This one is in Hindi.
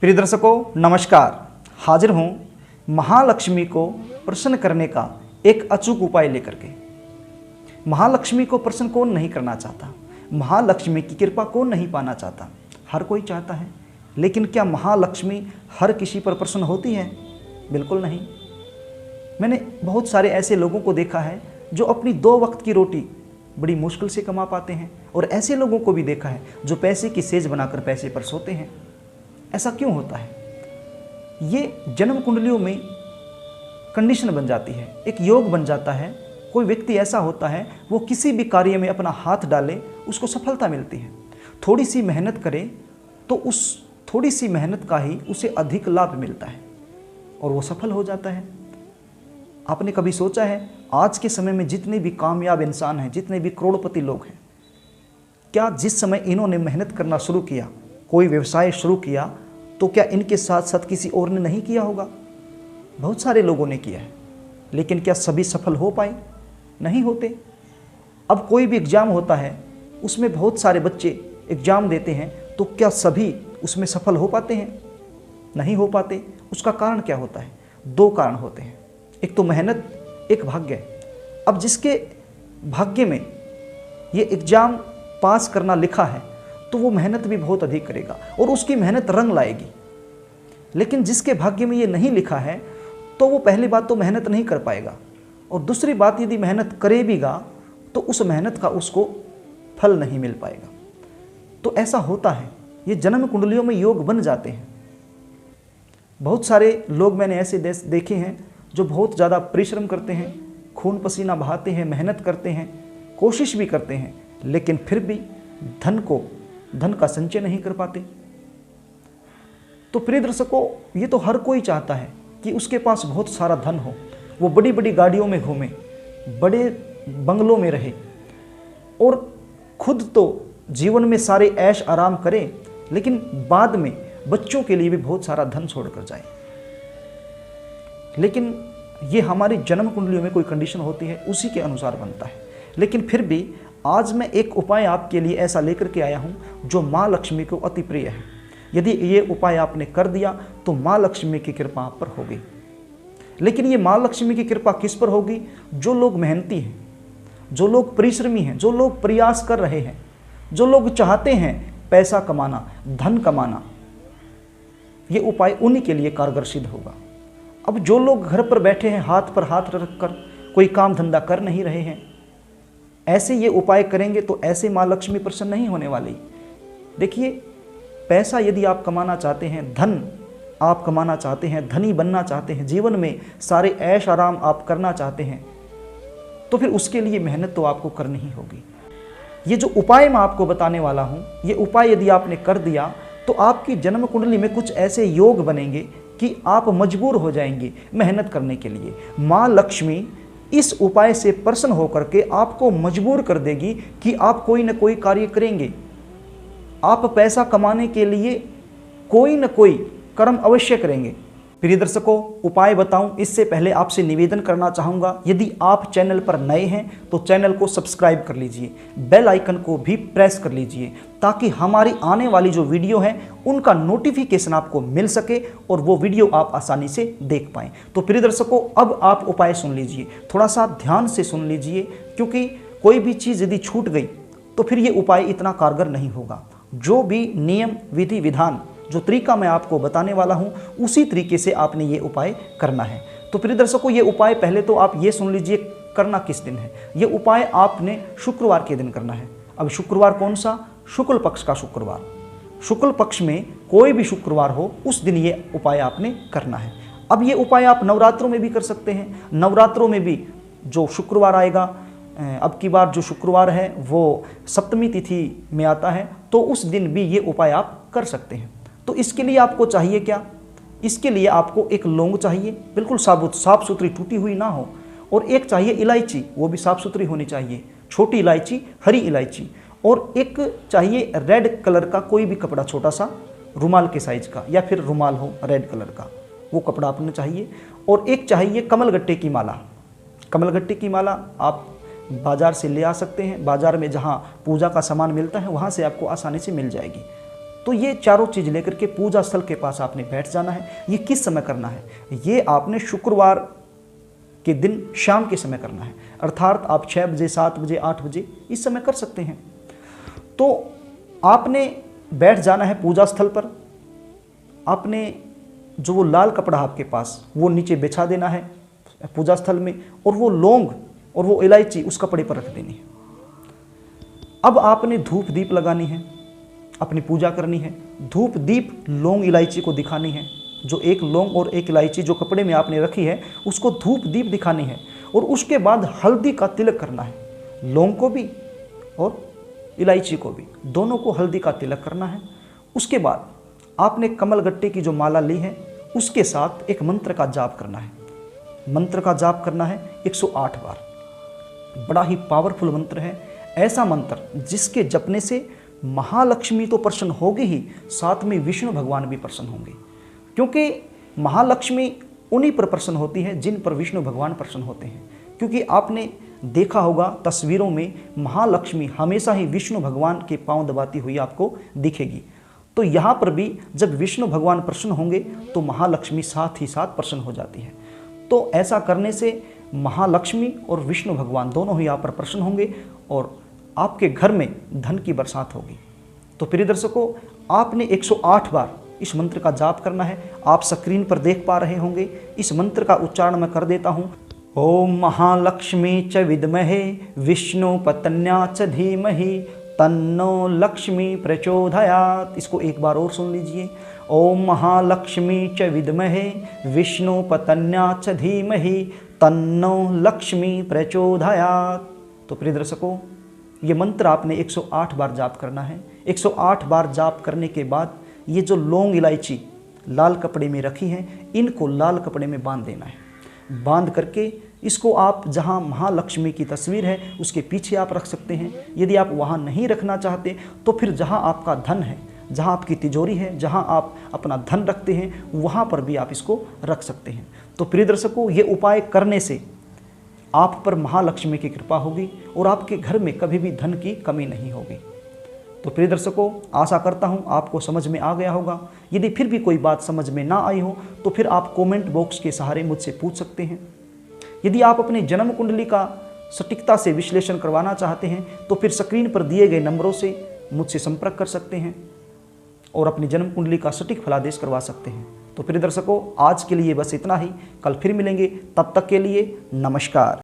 प्रिय दर्शकों नमस्कार। हाजिर हूँ महालक्ष्मी को प्रसन्न करने का एक अचूक उपाय लेकर के। महालक्ष्मी को प्रसन्न कौन नहीं करना चाहता, महालक्ष्मी की कृपा कौन नहीं पाना चाहता, हर कोई चाहता है। लेकिन क्या महालक्ष्मी हर किसी पर प्रसन्न होती है? बिल्कुल नहीं। मैंने बहुत सारे ऐसे लोगों को देखा है जो अपनी 2 वक्त की रोटी बड़ी मुश्किल से कमा पाते हैं, और ऐसे लोगों को भी देखा है जो पैसे की सेज बनाकर पैसे पर सोते हैं। ऐसा क्यों होता है? ये जन्म कुंडलियों में कंडीशन बन जाती है, एक योग बन जाता है। कोई व्यक्ति ऐसा होता है वो किसी भी कार्य में अपना हाथ डाले उसको सफलता मिलती है। थोड़ी सी मेहनत करे तो उस थोड़ी सी मेहनत का ही उसे अधिक लाभ मिलता है और वो सफल हो जाता है। आपने कभी सोचा है आज के समय में जितने भी कामयाब इंसान हैं, जितने भी करोड़पति लोग हैं, क्या जिस समय इन्होंने मेहनत करना शुरू किया, कोई व्यवसाय शुरू किया, तो क्या इनके साथ साथ किसी और ने नहीं किया होगा? बहुत सारे लोगों ने किया है, लेकिन क्या सभी सफल हो पाए? नहीं होते। अब कोई भी एग्ज़ाम होता है, उसमें बहुत सारे बच्चे एग्ज़ाम देते हैं, तो क्या सभी उसमें सफल हो पाते हैं? नहीं हो पाते। उसका कारण क्या होता है? 2 कारण होते हैं, एक तो मेहनत, एक भाग्य। अब जिसके भाग्य में ये एग्ज़ाम पास करना लिखा है तो वो मेहनत भी बहुत अधिक करेगा और उसकी मेहनत रंग लाएगी। लेकिन जिसके भाग्य में ये नहीं लिखा है तो वो पहली बात तो मेहनत नहीं कर पाएगा, और दूसरी बात यदि मेहनत करेगा तो उस मेहनत का उसको फल नहीं मिल पाएगा। तो ऐसा होता है, ये जन्म कुंडलियों में योग बन जाते हैं। बहुत सारे लोग मैंने ऐसे देखे हैं जो बहुत ज़्यादा परिश्रम करते हैं, खून पसीना बहाते हैं, मेहनत करते हैं, कोशिश भी करते हैं, लेकिन फिर भी धन का संचय नहीं कर पाते। तो प्रिय दर्शकों, ये तो हर कोई चाहता है कि उसके पास बहुत सारा धन हो, वो बड़ी बड़ी गाड़ियों में घूमे, बड़े बंगलों में रहे और खुद तो जीवन में सारे ऐश आराम करे, लेकिन बाद में बच्चों के लिए भी बहुत सारा धन छोड़कर जाए। लेकिन ये हमारी जन्म कुंडलियों में कोई कंडीशन होती है, उसी के अनुसार बनता है। लेकिन फिर भी आज मैं एक उपाय आपके लिए ऐसा लेकर के आया हूँ जो माँ लक्ष्मी को अति प्रिय है। यदि ये उपाय आपने कर दिया तो माँ लक्ष्मी की कृपा आप पर होगी। लेकिन ये माँ लक्ष्मी की कृपा किस पर होगी? जो लोग मेहनती हैं, जो लोग परिश्रमी हैं, जो लोग प्रयास कर रहे हैं, जो लोग चाहते हैं पैसा कमाना, धन कमाना, ये उपाय उन्हीं के लिए कारगर सिद्ध होगा। अब जो लोग घर पर बैठे हैं, हाथ पर हाथ रखकर कोई काम धंधा कर नहीं रहे हैं, ऐसे ये उपाय करेंगे तो ऐसे माँ लक्ष्मी प्रसन्न नहीं होने वाली। देखिए, पैसा यदि आप कमाना चाहते हैं, धन आप कमाना चाहते हैं, धनी बनना चाहते हैं, जीवन में सारे ऐश आराम आप करना चाहते हैं, तो फिर उसके लिए मेहनत तो आपको करनी ही होगी। ये जो उपाय मैं आपको बताने वाला हूँ, ये उपाय यदि आपने कर दिया तो आपकी जन्म कुंडली में कुछ ऐसे योग बनेंगे कि आप मजबूर हो जाएंगे मेहनत करने के लिए। माँ लक्ष्मी इस उपाय से प्रसन्न होकर के आपको मजबूर कर देगी कि आप कोई न कोई कार्य करेंगे। आप पैसा कमाने के लिए कोई न कोई कर्म अवश्य करेंगे। प्रिय दर्शकों, उपाय बताऊं इससे पहले आपसे निवेदन करना चाहूँगा, यदि आप चैनल पर नए हैं तो चैनल को सब्सक्राइब कर लीजिए, बेल आइकन को भी प्रेस कर लीजिए, ताकि हमारी आने वाली जो वीडियो है उनका नोटिफिकेशन आपको मिल सके और वो वीडियो आप आसानी से देख पाएँ। तो प्रिय दर्शकों, अब आप उपाय सुन लीजिए, थोड़ा सा ध्यान से सुन लीजिए, क्योंकि कोई भी चीज़ यदि छूट गई तो फिर ये उपाय इतना कारगर नहीं होगा। जो भी नियम, विधि, विधान, जो तरीका मैं आपको बताने वाला हूं, उसी तरीके से आपने ये उपाय करना है। तो प्रिय दर्शकों, ये उपाय पहले तो आप ये सुन लीजिए करना किस दिन है। ये उपाय आपने शुक्रवार के दिन करना है। अब शुक्रवार कौन सा? शुक्ल पक्ष का शुक्रवार। शुक्ल पक्ष में कोई भी शुक्रवार हो, उस दिन ये उपाय आपने करना है। अब ये उपाय आप नवरात्रों में भी कर सकते हैं। नवरात्रों में भी जो शुक्रवार आएगा, अब की बार जो शुक्रवार है वो सप्तमी तिथि में आता है, तो उस दिन भी ये उपाय आप कर सकते हैं। तो इसके लिए आपको चाहिए क्या? इसके लिए आपको एक लौंग चाहिए, बिल्कुल साबुत, साफ सुथरी, टूटी हुई ना हो, और एक चाहिए इलायची, वो भी साफ सुथरी होनी चाहिए, छोटी इलायची, हरी इलायची, और एक चाहिए रेड कलर का कोई भी कपड़ा, छोटा सा रुमाल के साइज का, या फिर रुमाल हो रेड कलर का, वो कपड़ा आपने चाहिए, और एक चाहिए कमलगट्टे की माला। कमलगट्टे की माला आप बाज़ार से ले आ सकते हैं। बाज़ार में जहाँ पूजा का सामान मिलता है वहाँ से आपको आसानी से मिल जाएगी। तो ये चारों चीज़ लेकर के पूजा स्थल के पास आपने बैठ जाना है। ये किस समय करना है? ये आपने शुक्रवार के दिन शाम के समय करना है, अर्थात आप 6 बजे, 7 बजे, 8 बजे इस समय कर सकते हैं। तो आपने बैठ जाना है पूजा स्थल पर। आपने जो वो लाल कपड़ा आपके पास वो नीचे बिछा देना है पूजा स्थल में, और वो लौंग और वो इलायची उस कपड़े पर रख देनी है। अब आपने धूप दीप लगानी है, अपनी पूजा करनी है। धूप दीप लौंग इलायची को दिखानी है। जो एक लौंग और एक इलायची जो कपड़े में आपने रखी है उसको धूप दीप दिखानी है, और उसके बाद हल्दी का तिलक करना है। लौंग को भी और इलायची को भी, दोनों को हल्दी का तिलक करना है। उसके बाद आपने कमलगट्टे की जो माला ली है उसके साथ एक मंत्र का जाप करना है। मंत्र का जाप करना है 108 बार। बड़ा ही पावरफुल मंत्र है, ऐसा मंत्र जिसके जपने से महालक्ष्मी तो प्रसन्न होगी ही, साथ में विष्णु भगवान भी प्रसन्न होंगे। क्योंकि महालक्ष्मी उन्हीं पर प्रसन्न होती है जिन पर विष्णु भगवान प्रसन्न होते हैं। क्योंकि आपने देखा होगा तस्वीरों में महालक्ष्मी हमेशा ही विष्णु भगवान के पांव दबाती हुई आपको दिखेगी। तो यहाँ पर भी जब विष्णु भगवान प्रसन्न होंगे तो महालक्ष्मी साथ ही साथ प्रसन्न हो जाती है। तो ऐसा करने से महालक्ष्मी और विष्णु भगवान दोनों ही यहाँ पर प्रसन्न होंगे और आपके घर में धन की बरसात होगी। तो प्रिय दर्शकों, आपने 108 बार इस मंत्र का जाप करना है। आप स्क्रीन पर देख पा रहे होंगे। इस मंत्र का उच्चारण मैं कर देता हूँ। ओम महालक्ष्मी च विद्महे विष्णु पत्न्या च धीमहि तन्नो लक्ष्मी प्रचोदयात्। इसको एक बार और सुन लीजिए। ओम महालक्ष्मी च विद्महे विष्णु पत्न्या च धीमहि तन्नो लक्ष्मी प्रचोदयात्। तो प्रिय दर्शकों, ये मंत्र आपने 108 बार जाप करना है। 108 बार जाप करने के बाद ये जो लौंग इलायची लाल कपड़े में रखी हैं, इनको लाल कपड़े में बांध देना है। बांध करके इसको आप जहां महालक्ष्मी की तस्वीर है उसके पीछे आप रख सकते हैं। यदि आप वहां नहीं रखना चाहते तो फिर जहां आपका धन है, जहां आपकी तिजोरी है, जहां आप अपना धन रखते हैं, वहां पर भी आप इसको रख सकते हैं। तो प्रिय दर्शकों, ये उपाय करने से आप पर महालक्ष्मी की कृपा होगी और आपके घर में कभी भी धन की कमी नहीं होगी। तो प्रिय दर्शकों, आशा करता हूं आपको समझ में आ गया होगा। यदि फिर भी कोई बात समझ में ना आई हो तो फिर आप कमेंट बॉक्स के सहारे मुझसे पूछ सकते हैं। यदि आप अपने जन्म कुंडली का सटीकता से विश्लेषण करवाना चाहते हैं तो फिर स्क्रीन पर दिए गए नंबरों से मुझसे संपर्क कर सकते हैं और अपनी जन्म कुंडली का सटीक फलादेश करवा सकते हैं। तो प्रिय दर्शकों, आज के लिए बस इतना ही। कल फिर मिलेंगे, तब तक के लिए नमस्कार।